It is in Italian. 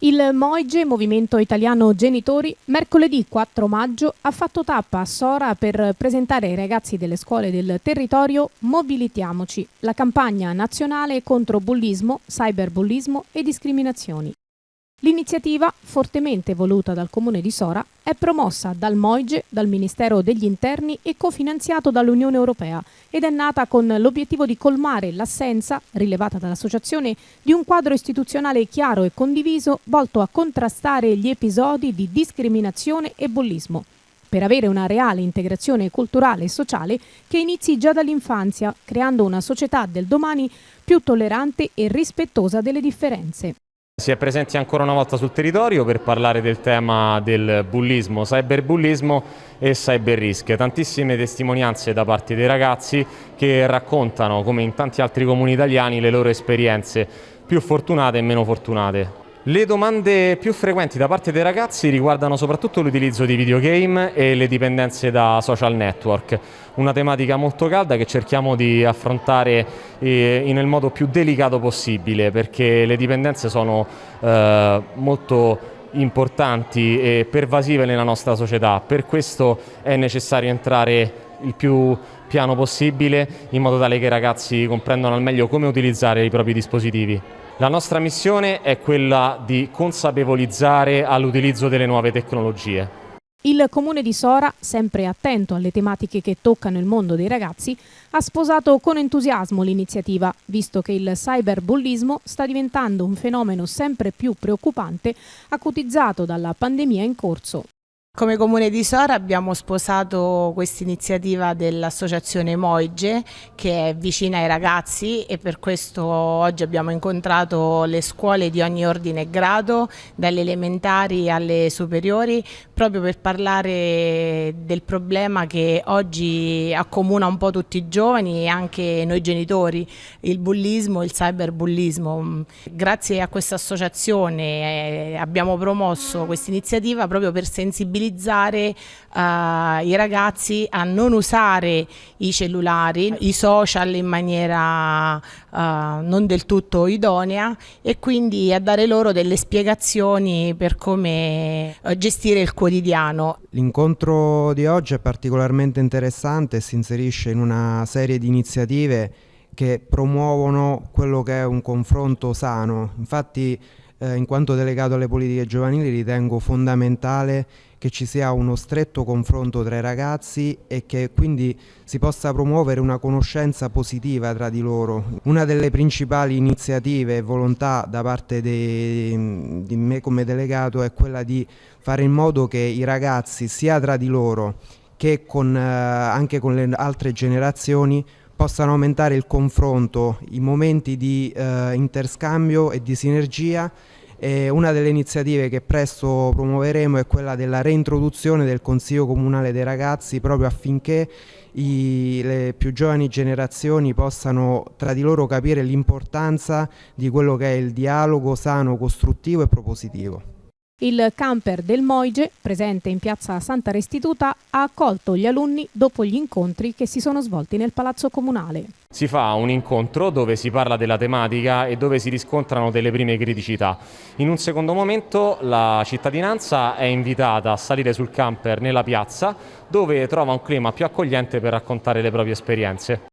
Il MOIGE, Movimento Italiano Genitori, mercoledì 4 maggio ha fatto tappa a Sora per presentare ai ragazzi delle scuole del territorio Mobilitiamoci, la campagna nazionale contro bullismo, cyberbullismo e discriminazioni. L'iniziativa, fortemente voluta dal Comune di Sora, è promossa dal MOIGE, dal Ministero degli Interni e cofinanziato dall'Unione Europea ed è nata con l'obiettivo di colmare l'assenza, rilevata dall'associazione, di un quadro istituzionale chiaro e condiviso volto a contrastare gli episodi di discriminazione e bullismo, per avere una reale integrazione culturale e sociale che inizi già dall'infanzia, creando una società del domani più tollerante e rispettosa delle differenze. Si è presenti ancora una volta sul territorio per parlare del tema del bullismo, cyberbullismo e cyberrisk. Tantissime testimonianze da parte dei ragazzi che raccontano, come in tanti altri comuni italiani, le loro esperienze più fortunate e meno fortunate. Le domande più frequenti da parte dei ragazzi riguardano soprattutto l'utilizzo di videogame e le dipendenze da social network, una tematica molto calda che cerchiamo di affrontare nel modo più delicato possibile, perché le dipendenze sono molto importanti e pervasive nella nostra società. Per questo è necessario entrare il più piano possibile in modo tale che i ragazzi comprendano al meglio come utilizzare i propri dispositivi. La nostra missione è quella di consapevolizzare all'utilizzo delle nuove tecnologie. Il Comune di Sora, sempre attento alle tematiche che toccano il mondo dei ragazzi, ha sposato con entusiasmo l'iniziativa, visto che il cyberbullismo sta diventando un fenomeno sempre più preoccupante, acutizzato dalla pandemia in corso. Come Comune di Sora abbiamo sposato questa iniziativa dell'associazione MOIGE, che è vicina ai ragazzi, e per questo oggi abbiamo incontrato le scuole di ogni ordine e grado, dalle elementari alle superiori, proprio per parlare del problema che oggi accomuna un po' tutti i giovani e anche noi genitori, il bullismo, il cyberbullismo. Grazie a questa associazione abbiamo promosso questa iniziativa proprio per sensibilizzare i ragazzi a non usare i cellulari, i social in maniera non del tutto idonea, e quindi a dare loro delle spiegazioni per come gestire il quotidiano. L'incontro di oggi è particolarmente interessante e si inserisce in una serie di iniziative che promuovono quello che è un confronto sano. Infatti, in quanto delegato alle politiche giovanili, ritengo fondamentale che ci sia uno stretto confronto tra i ragazzi e che quindi si possa promuovere una conoscenza positiva tra di loro. Una delle principali iniziative e volontà da parte di me come delegato è quella di fare in modo che i ragazzi, sia tra di loro che anche con le altre generazioni, possano aumentare il confronto, i momenti di interscambio e di sinergia. E una delle iniziative che presto promuoveremo è quella della reintroduzione del Consiglio Comunale dei Ragazzi, proprio affinché le più giovani generazioni possano tra di loro capire l'importanza di quello che è il dialogo sano, costruttivo e propositivo. Il camper del MOIGE, presente in piazza Santa Restituta, ha accolto gli alunni dopo gli incontri che si sono svolti nel Palazzo Comunale. Si fa un incontro dove si parla della tematica e dove si riscontrano delle prime criticità. In un secondo momento la cittadinanza è invitata a salire sul camper nella piazza, dove trova un clima più accogliente per raccontare le proprie esperienze.